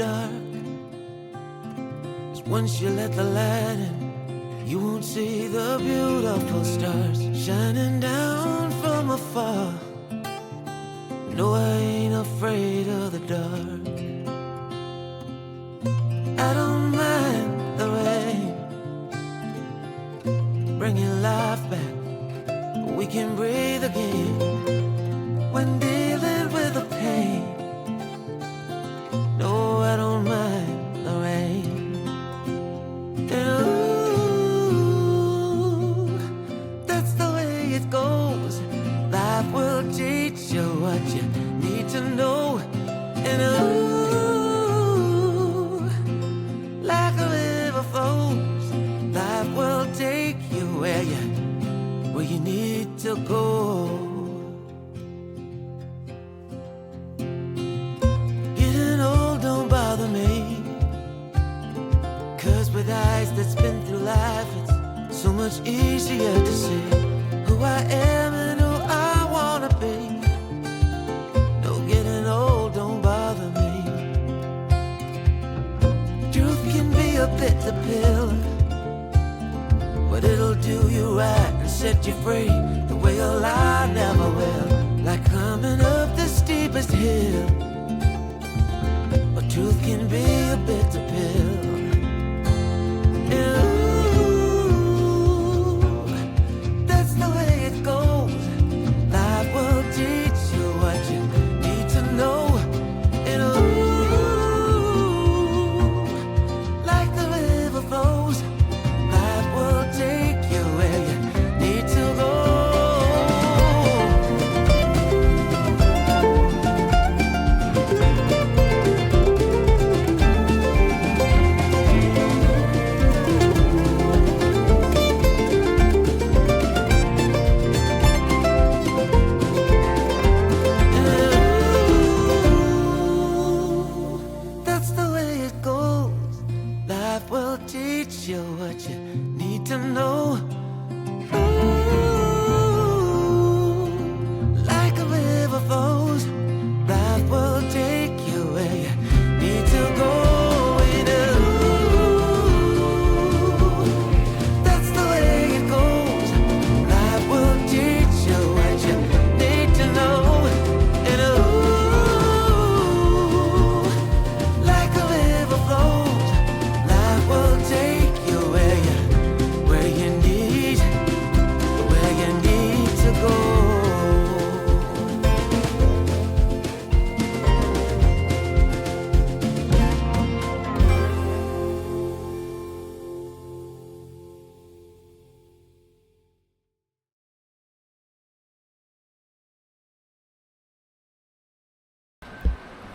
dark. 'Cause once you let the light in, you won't see the beautiful stars shining down from afar. No, I ain't afraid of the dark. I don't mind the rain, bringing life back. We can breathe again when dealing with the pain. No, I don't mind the rain. And ooh, that's the way it goes. Life will teach you what you need to know. And ooh, like a river flows, life will take you where you need to go. Getting old don't bother me, 'cause with eyes that's been through life, it's so much easier to see who I am and who I wanna be. No, getting old don't bother me. Truth can be a bitter pill, but it'll do you right and set you free the way a lie never will. Like climbing up the steepest hill, but truth can be a bitter pill. And ooh, that's the way it goes. Life will teach you what you need to know. And ooh, like the river flows, life will take you where you need to go. That's the way it goes. Life will teach you what you need to know. Ooh, like a river flows, life will take you where you need to go. And ooh, that's the way it goes. Life will teach you what you need to know. And ooh, like a river flows, life will take you where you need to go.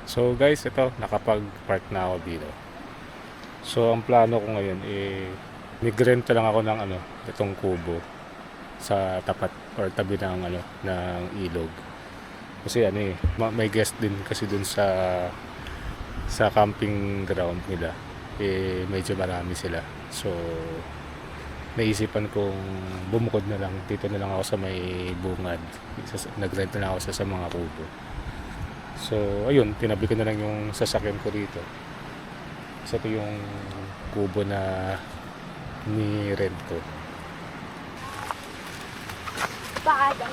So guys, ito, nakapag-park na ako dito. So ang plano ko ngayon nag-rent lang ako ng itong kubo sa tapat or tabi ng ng ilog. Kasi may guest din kasi dun sa camping ground nila. Medyo marami sila. So naisipan kong bumukod na lang. Dito na lang ako sa may bungad. Nag-rent na lang ako sa mga kubo. So ayun, tinabi ko na lang yung sasakyan ko rito. So ito yung kubo na ni-rent ko. Paada.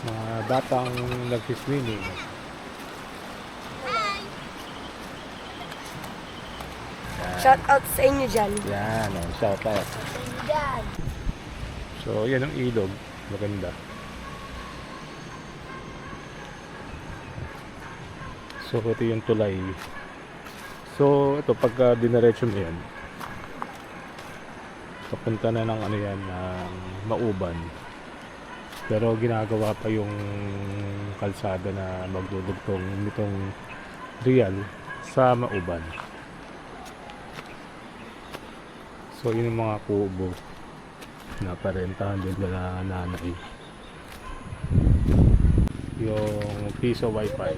Mga batang nag-swimming. Shout out sa inyo dyan. Yan, shout out. Dyan. So yan ang ilog, maganda. So ito yung tulay. So ito pagka dinaretso mo yan, papunta na ng ng Mauban. Pero ginagawa pa yung kalsada na magdudugtong nitong Real sa Mauban. So yun yung mga kubo na parentahan din na nanay. Yung piso wifi.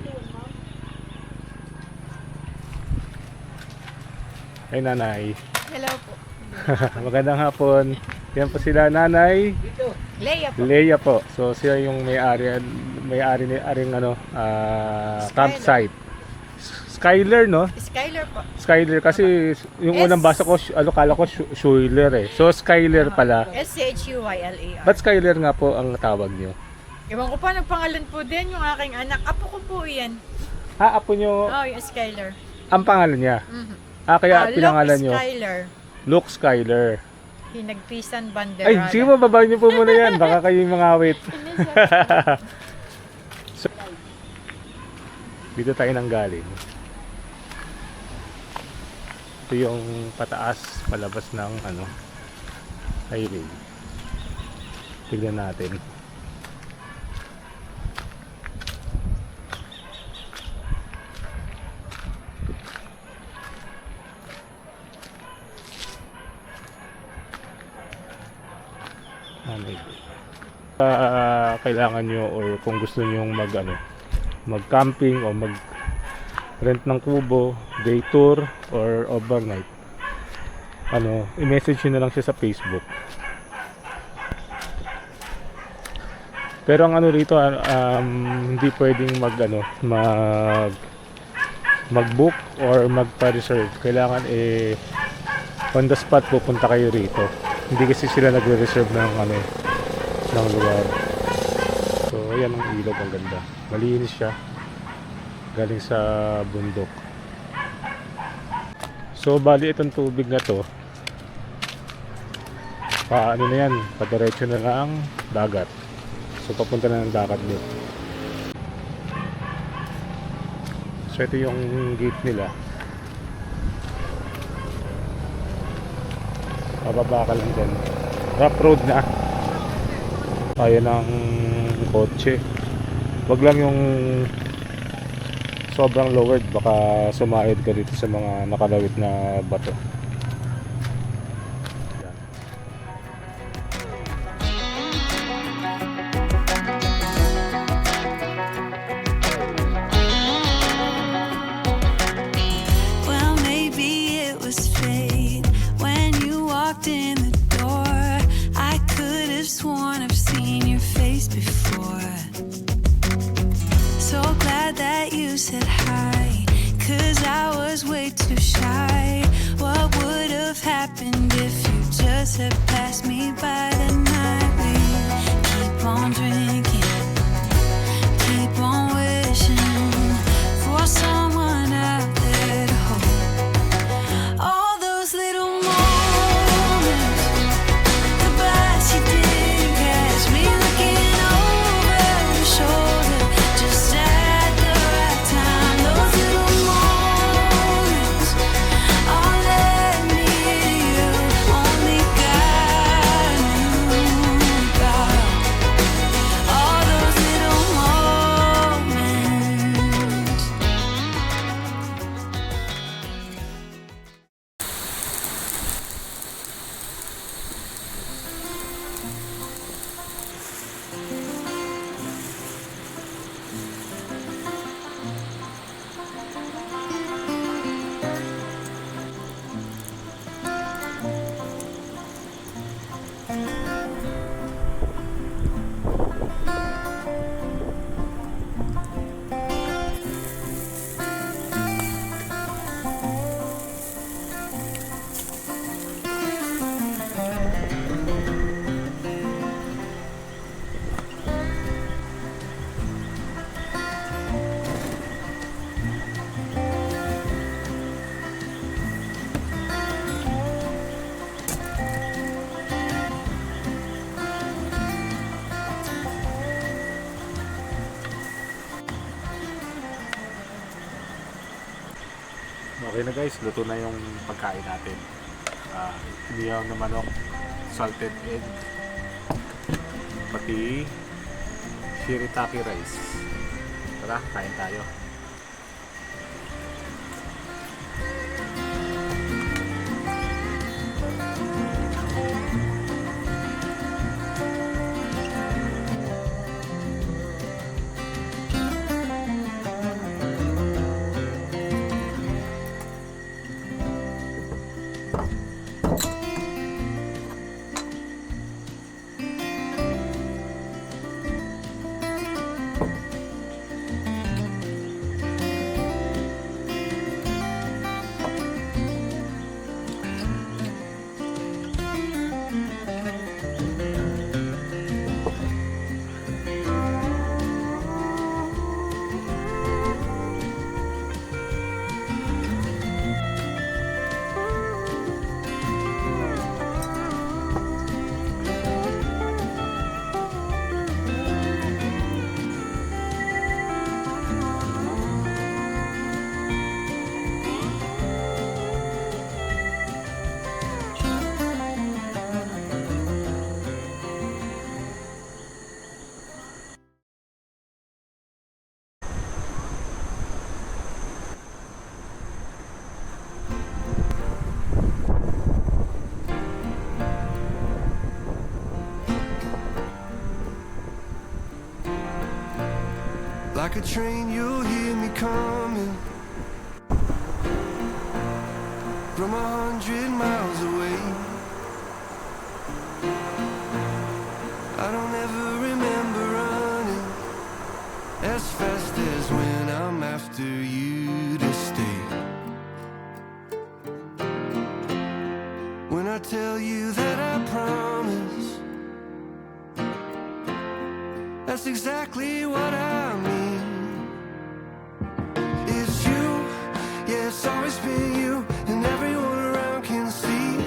Ay nanay. Hello po. Magandang hapon. Yan po sila nanay. Leia po. Leia po. So siya yung may-ari ni aring ano, campsite. Schuyler, no? Schuyler po. Schuyler kasi yung unang basa ko kala ko Schuyler eh. So Schuyler pala. Schuyler. Ba't Schuyler nga po ang tawag niyo? Ewan ko pa, nagpangalan po din yung aking anak. Apo ko po yan. Apo niyo Oh, yung Schuyler. ang pangalan niya. Mhm. Kaya pinangalan niyo Schuyler. Luke Schuyler. Hinagpisan Banderada. Ay, sige mo, babayin niyo po muna yan. Baka kayo yung mga awit. So, dito tayo nang galing. Ito yung pataas, palabas ng ano, highway. Tignan natin. Kailangan nyo or kung gusto nyo mag camping o mag rent ng kubo, day tour or overnight, i-message nyo na lang siya sa Facebook. Pero ang rito, hindi pwedeng mag-book or magpa-reserve. Kailangan on the spot pupunta kayo rito. Hindi kasi sila nagre-reserve ng lugar. So ayan ang ilog, ang ganda. Malinis siya. Galing sa bundok. So bali itong tubig na to, na yan, padiretso na lang dagat. So papunta na ng dagat dito. So ito yung gate nila. Bababa ka lang dyan. Rough road na. Ayan ang kotse. Wag lang yung sobrang lowered, baka sumahid ka dito sa mga nakalawit na bato. Well, maybe it was fate when you walked in the door. I could have sworn I've seen your face before. So glad that you said hi, 'cause I was way too shy. What would have happened if you just had passed me by that night? We keep on drinking, keep on wishing for someone out there to hold. All those little moments, the bites you didn't catch me looking over your shoulder just at the right time. Those little moments all led me to you. Only God knew about all those little moments. Okay na guys, luto na yung pagkain natin. Inihaw na manok, salted egg, pati shirataki rice. Tara, kain tayo. Like a train, you'll hear me coming from 100 miles away. I don't ever remember running as fast as when I'm after you to stay. When I tell you that I promise, that's exactly what I mean. It's you, yeah, it's always been you, and everyone around can see.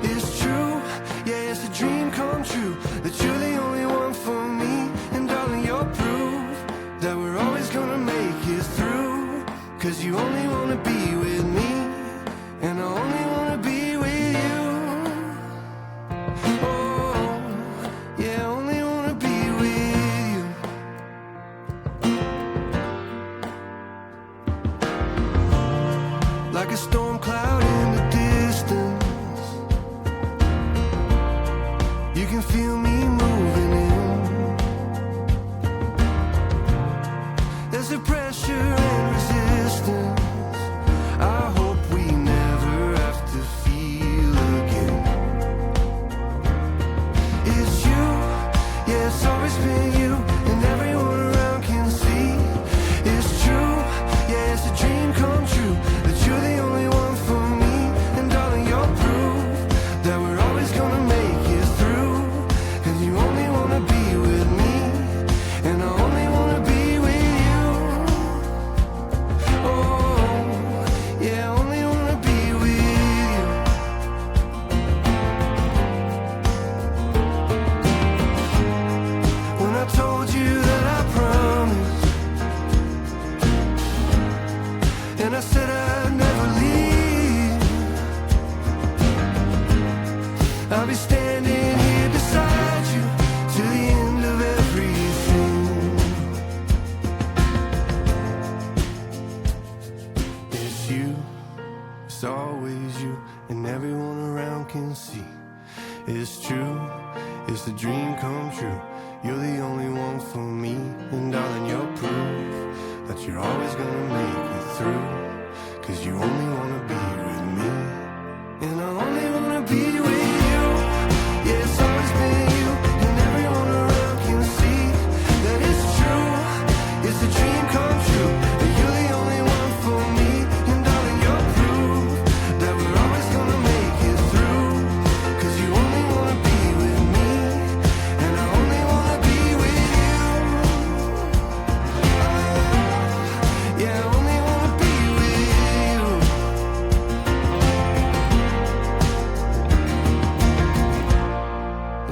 It's true, yeah, it's a dream come true, that you're the only one for me. And darling, you're proof that we're always gonna make it through. Cause you only wanna be with me, and I only wanna be with you. Oh, yeah, I only wanna be with you. Like a storm cloud in the distance, you can feel me moving in. There's a pressure and resistance I hope we never have to feel again. It's you, yeah, it's always been you, and everyone around can see. It's true, yeah, it's a dream come true, that you're the only one for me. And darling, you're proof that we're always gonna make it through. And you only wanna be with me, and I only wanna be with you. Oh, yeah, I only wanna be with you. When I told you that I promised, and I said I'd never leave, I'll be standing here beside you to the end of everything. It's you, it's always you, and everyone around can see. It's true, it's a dream come true, you're the only one for me. And darling, you're proof that you're always gonna make it through. Cause you only wanna be with me, and I only wanna be with you. Yeah, it's always been you, and everyone around can see that it's true, it's a dream come true, that you're the only one for me. And darling, you're proof that we're always gonna make it through. Cause you only wanna be with me, and I only wanna be with you. Yeah, I only wanna be with you.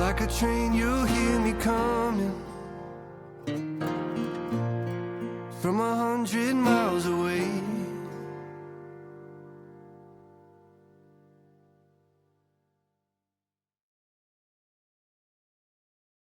Like a train, you'll hear me coming from 100 miles